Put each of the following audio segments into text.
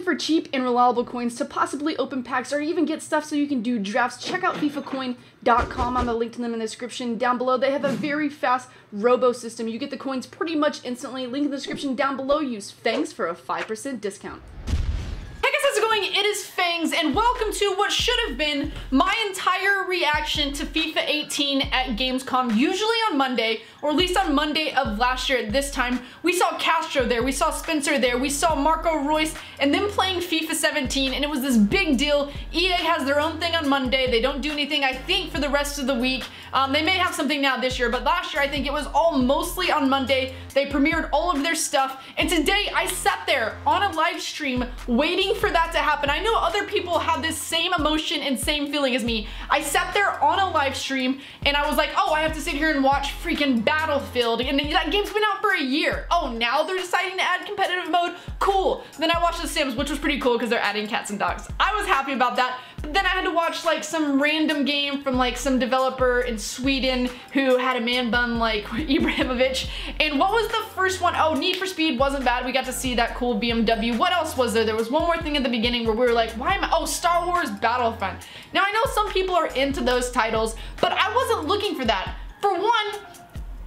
for cheap and reliable coins to possibly open packs or even get stuff so you can do drafts, check out FIFAcoin.com. I'm going to link to them in the description down below. They have a very fast robo system. You get the coins pretty much instantly. Link in the description down below. Use Fangs for a 5% discount. Hey guys, how's it going? It is Fangs, and welcome to what should have been my entire reaction to FIFA 18 at Gamescom, usually on Monday, or at least on Monday of last year at this time. We saw Castro there, we saw Spencer there, we saw Marco Royce, and them playing FIFA 17, and it was this big deal. EA has their own thing on Monday. They don't do anything, I think, for the rest of the week. They may have something now this year, but last year I think it was all mostly on Monday. They premiered all of their stuff, and today I sat there on a live stream waiting for that to happen. I know other people have this same emotion and same feeling as me. I sat there on a live stream and I was like, oh, I have to sit here and watch freaking Battlefield, and that game's been out for a year. Oh, now they're deciding to add competitive mode? Cool. Then I watched The Sims, which was pretty cool because they're adding cats and dogs. I was happy about that. But then I had to watch like some random game from like some developer in Sweden who had a man bun like Ibrahimovic. And what was the first one? Oh, Need for Speed wasn't bad. We got to see that cool BMW. What else was there? There was one more thing at the beginning where we were like, why am I? Oh, Star Wars Battlefront. Now I know some people are into those titles, but I wasn't looking for that. For one,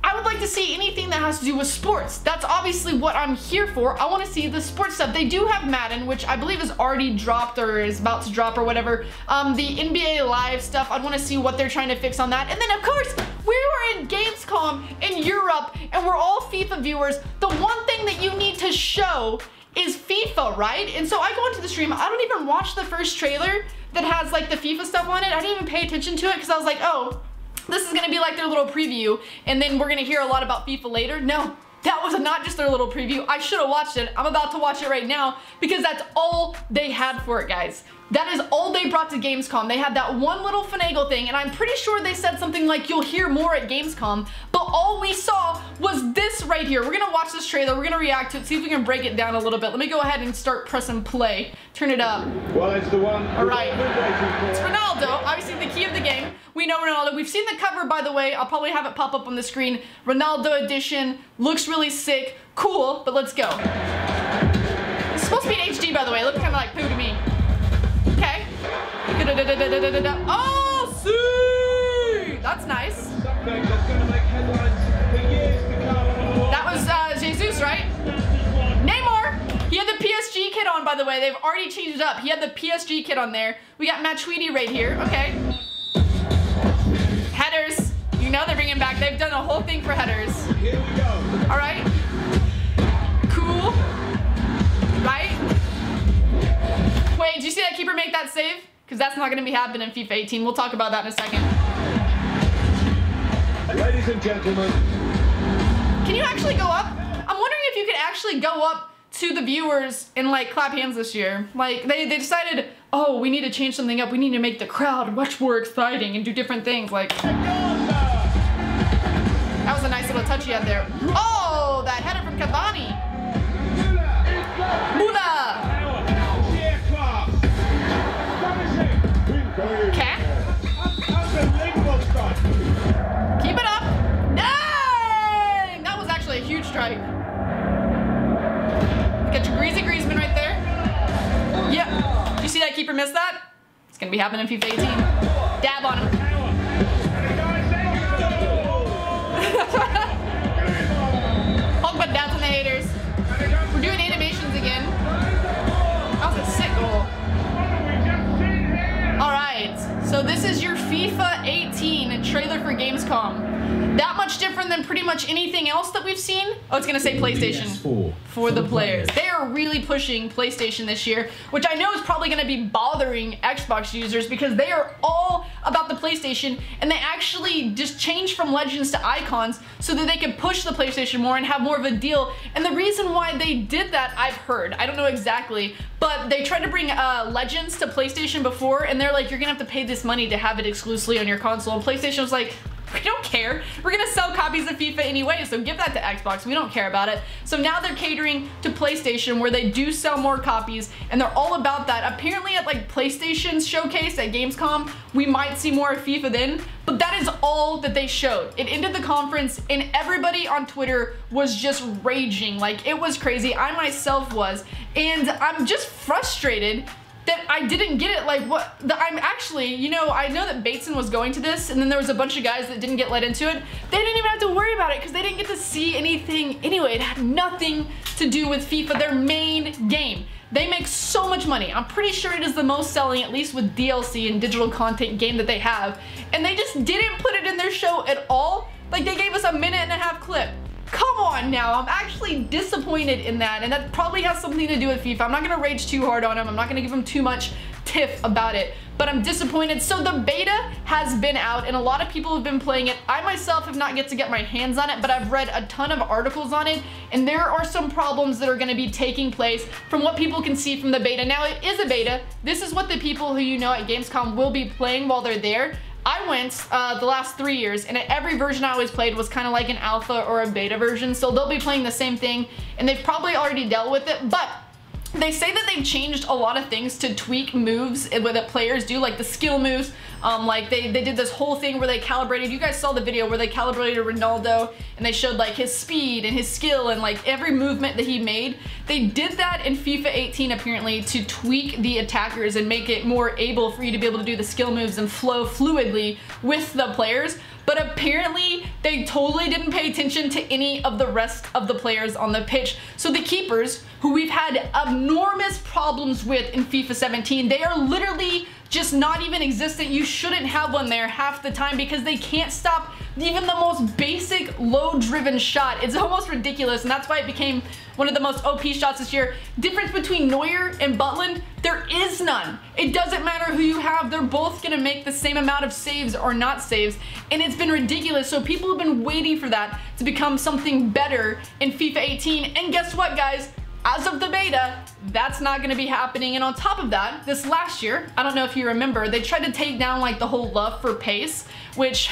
I would like to see anything that has to do with sports. That's obviously what I'm here for. I want to see the sports stuff. They do have Madden, which I believe is already dropped or is about to drop or whatever. The NBA Live stuff, I'd want to see what they're trying to fix on that. And then, of course, we were in Gamescom in Europe, and we're all FIFA viewers. The one thing that you need to show is FIFA, right? And so I go into the stream. I don't even watch the first trailer that has, like, the FIFA stuff on it. I didn't even pay attention to it because I was like, oh, this is gonna be like their little preview, and then we're gonna hear a lot about FIFA later. No, that was not just their little preview. I should have watched it. I'm about to watch it right now because that's all they had for it, guys. That is all they brought to Gamescom. They had that one little finagle thing, and I'm pretty sure they said something like, you'll hear more at Gamescom, but all we saw was this right here. We're gonna watch this trailer, we're gonna react to it, see if we can break it down a little bit. Let me go ahead and start pressing play. Turn it up. Well, it's the one. All right. It's Ronaldo, obviously the key of the game. We know Ronaldo. We've seen the cover, by the way. I'll probably have it pop up on the screen. Ronaldo edition. Looks really sick. Cool, but let's go. It's supposed to be in HD, by the way. It looks kind of like poo to me. Okay. Oh, see! That's nice. That was Jesus, right? Neymar. He had the PSG kit on, by the way. They've already changed it up. He had the PSG kit on there. We got Matuidi right here. Okay. Headers. You know they're bringing back. They've done a whole thing for headers. Here we go. All right. Cool. Right? Wait, did you see that keeper make that save? Because that's not going to be happening in FIFA 18. We'll talk about that in a second. Ladies and gentlemen. Can you actually go up? I'm wondering if you could actually go up to the viewers and like clap hands this year. Like they decided, oh, we need to change something up. We need to make the crowd much more exciting and do different things. Like, that was a nice little touch he had there. Oh, that header from Cavani. Mula. Okay. Keep it up. Dang! That was actually a huge strike. Get your greasy Griezmann right there. Yep. Did you see that keeper miss that? It's gonna be happening in FIFA 18. Dab on him. Hulk down to the haters. We're doing animations again. That was a sick goal. Alright, so this is your FIFA 18 trailer for Gamescom. That much different than pretty much anything else that we've seen. Oh, it's gonna say PlayStation for the players. They are really pushing PlayStation this year, which I know is probably gonna be bothering Xbox users because they are all about the PlayStation, and they actually just changed from Legends to Icons so that they could push the PlayStation more and have more of a deal. And the reason why they did that, I've heard, I don't know exactly, but they tried to bring Legends to PlayStation before, and they're like, you're gonna have to pay this money to have it exclusively on your console. And PlayStation was like, We don't care. We're gonna sell copies of FIFA anyway, so give that to Xbox. We don't care about it. So now they're catering to PlayStation, where they do sell more copies, and they're all about that. Apparently at like PlayStation's showcase at Gamescom, we might see more of FIFA then, but that is all that they showed. It ended the conference, and everybody on Twitter was just raging. Like, it was crazy. I myself was, and I'm just frustrated that I didn't get it. Like, what, I'm actually, you know, I know that Bateson was going to this, and then there was a bunch of guys that didn't get let into it. They didn't even have to worry about it because they didn't get to see anything anyway. It had nothing to do with FIFA, their main game. They make so much money. I'm pretty sure it is the most selling, at least with DLC and digital content, game that they have, and they just didn't put it in their show at all. Like, they gave us a 1.5-minute clip. Come on now, I'm actually disappointed in that, and that probably has something to do with FIFA. I'm not gonna rage too hard on him. I'm not gonna give him too much tiff about it, but I'm disappointed. So the beta has been out, and a lot of people have been playing it. I myself have not get to get my hands on it, but I've read a ton of articles on it, and there are some problems that are gonna be taking place from what people can see from the beta. Now, it is a beta. This is what the people who you know at Gamescom will be playing while they're there. I went the last 3 years, and every version I always played was kind of like an alpha or a beta version, so they'll be playing the same thing, and they've probably already dealt with it, but they say that they've changed a lot of things to tweak moves that players do, like the skill moves. Like they did this whole thing where they calibrated, you guys saw the video where they calibrated Ronaldo, and they showed like his speed and his skill and like every movement that he made. They did that in FIFA 18 apparently to tweak the attackers and make it more able for you to be able to do the skill moves and flow fluidly with the players. But apparently they totally didn't pay attention to any of the rest of the players on the pitch. So the keepers, who we've had enormous problems with in FIFA 17, they are literally just not even existent. You shouldn't have one there half the time because they can't stop even the most basic low-driven shot. It's almost ridiculous, and that's why it became one of the most OP shots this year. Difference between Neuer and Butland, there is none. It doesn't matter who you have, they're both gonna make the same amount of saves or not saves, and it's been ridiculous. So people have been waiting for that to become something better in FIFA 18, and guess what, guys? As of the beta, that's not gonna be happening. And on top of that, this last year, I don't know if you remember, they tried to take down like the whole love for pace, which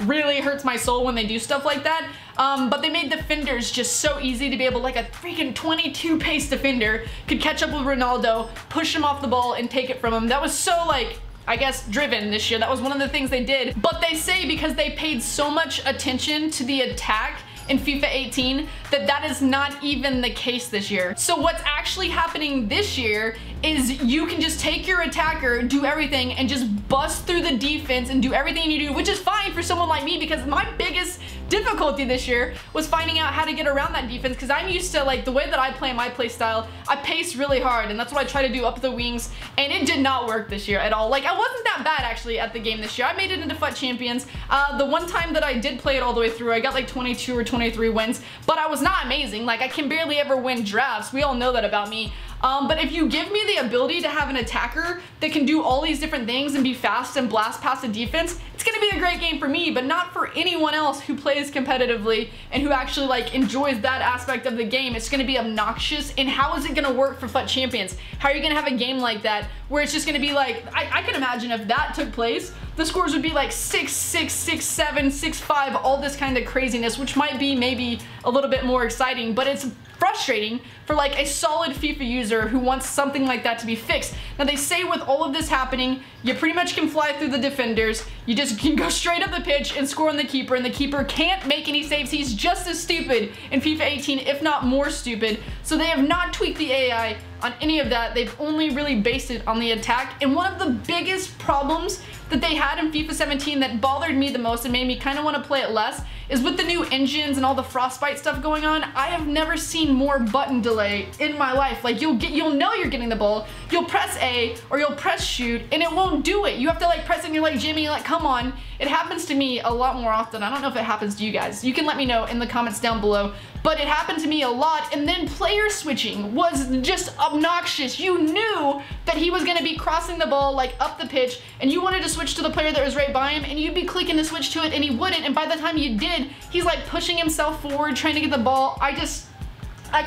really hurts my soul when they do stuff like that. But they made defenders just so easy to be able, like a freaking 22 pace defender could catch up with Ronaldo, push him off the ball and take it from him. That was so like, I guess, driven this year. That was one of the things they did. But they say because they paid so much attention to the attack in FIFA 18 that is not even the case this year. So what's actually happening this year is you can just take your attacker, do everything, and just bust through the defense and do everything you do, which is fine for someone like me because my biggest difficulty this year was finding out how to get around that defense because I'm used to, like, the way that I play my play style, I pace really hard, and that's what I try to do up the wings, and it did not work this year at all. Like, I wasn't that bad actually at the game this year. I made it into FUT Champions. The one time that I did play it all the way through, I got like 22 or 23 wins, but I was not amazing. Like, I can barely ever win drafts. We all know that about me. But if you give me the ability to have an attacker that can do all these different things and be fast and blast past the defense, it's gonna be a great game for me, but not for anyone else who plays competitively and who actually like enjoys that aspect of the game. It's gonna be obnoxious, and how is it gonna work for FUT Champions? How are you gonna have a game like that where it's just gonna be like, I can imagine if that took place, the scores would be like 6-6, 6-7, 6-5, all this kind of craziness, which might be maybe a little bit more exciting, but it's frustrating for like a solid FIFA user who wants something like that to be fixed. Now they say with all of this happening, you pretty much can fly through the defenders, you just can go straight up the pitch and score on the keeper, and the keeper can't make any saves. He's just as stupid in FIFA 18, if not more stupid. So they have not tweaked the AI on any of that. They've only really based it on the attack. And one of the biggest problems that they had in FIFA 17 that bothered me the most and made me kind of want to play it less is with the new engines and all the frostbite stuff going on. I have never seen more button delay in my life. Like, you'll know you're getting the ball, you'll press A or you'll press shoot, and it won't do it. You have to like press it and you're like, Jimmy, like, come on. It happens to me a lot more often. I don't know if it happens to you guys. You can let me know in the comments down below. But it happened to me a lot, and then player switching was just obnoxious. You knew that he was gonna be crossing the ball like up the pitch, and you wanted to switch to the player that was right by him, and you'd be clicking to switch to it, and he wouldn't, and by the time you did, he's like pushing himself forward, trying to get the ball. I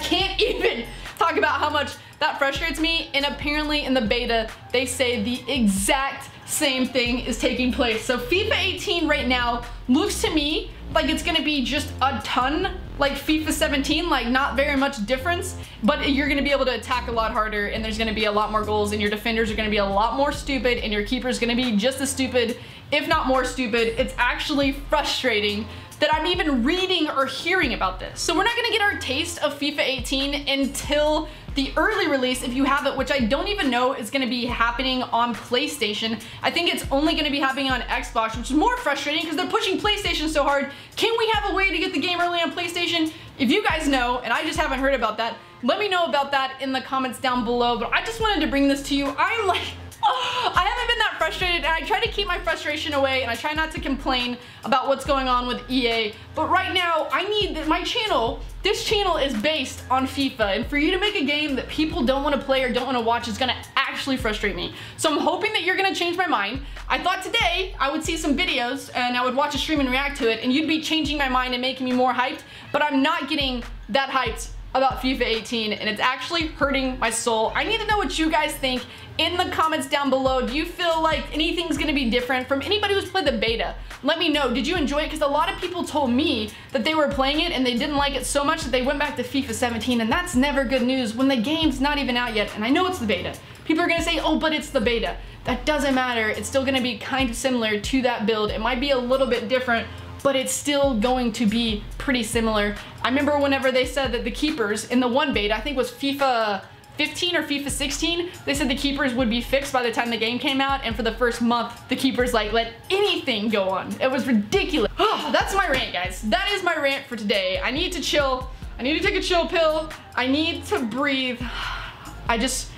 can't even talk about how much That frustrates me, and apparently in the beta, they say the exact same thing is taking place. So FIFA 18 right now looks to me like it's gonna be just a ton like FIFA 17, like not very much difference, but you're gonna be able to attack a lot harder, and there's gonna be a lot more goals, and your defenders are gonna be a lot more stupid, and your keeper's gonna be just as stupid, if not more stupid. It's actually frustrating that I'm even reading or hearing about this. So we're not gonna get our taste of FIFA 18 until the early release, if you have it, which I don't even know is gonna be happening on PlayStation. I think it's only gonna be happening on Xbox, which is more frustrating because they're pushing PlayStation so hard. Can we have a way to get the game early on PlayStation? If you guys know, and I just haven't heard about that, let me know about that in the comments down below. But I just wanted to bring this to you. I'm like, I haven't been that frustrated, and I try to keep my frustration away, and I try not to complain about what's going on with EA. But right now, I need my channel. This channel is based on FIFA, and for you to make a game that people don't want to play or don't want to watch is gonna actually frustrate me. So I'm hoping that you're gonna change my mind. I thought today I would see some videos and I would watch a stream and react to it, and you'd be changing my mind and making me more hyped, but I'm not getting that hyped about FIFA 18, and it's actually hurting my soul. I need to know what you guys think in the comments down below. Do you feel like anything's gonna be different from anybody who's played the beta? Let me know. Did you enjoy it? Because a lot of people told me that they were playing it and they didn't like it so much that they went back to FIFA 17, and that's never good news when the game's not even out yet. And I know it's the beta. People are gonna say, oh, but it's the beta. That doesn't matter. It's still gonna be kind of similar to that build. It might be a little bit different, but it's still going to be pretty similar. I remember whenever they said that the keepers in the one beta, I think it was FIFA 15 or FIFA 16, they said the keepers would be fixed by the time the game came out, and for the first month, the keepers like let anything go on. It was ridiculous. Oh, that's my rant, guys. That is my rant for today. I need to chill. I need to take a chill pill. I need to breathe. I just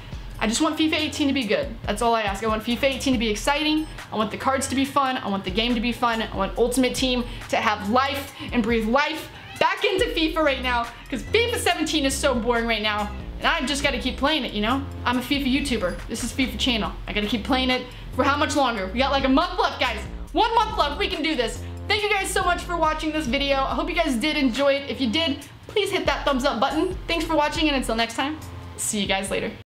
want FIFA 18 to be good. That's all I ask. I want FIFA 18 to be exciting. I want the cards to be fun. I want the game to be fun. I want Ultimate Team to have life and breathe life back into FIFA right now, because FIFA 17 is so boring right now. And I've just got to keep playing it, you know? I'm a FIFA YouTuber. This is FIFA channel. I got to keep playing it for how much longer? We got like a month left, guys. 1 month left. We can do this. Thank you guys so much for watching this video. I hope you guys did enjoy it. If you did, please hit that thumbs up button. Thanks for watching, and until next time, see you guys later.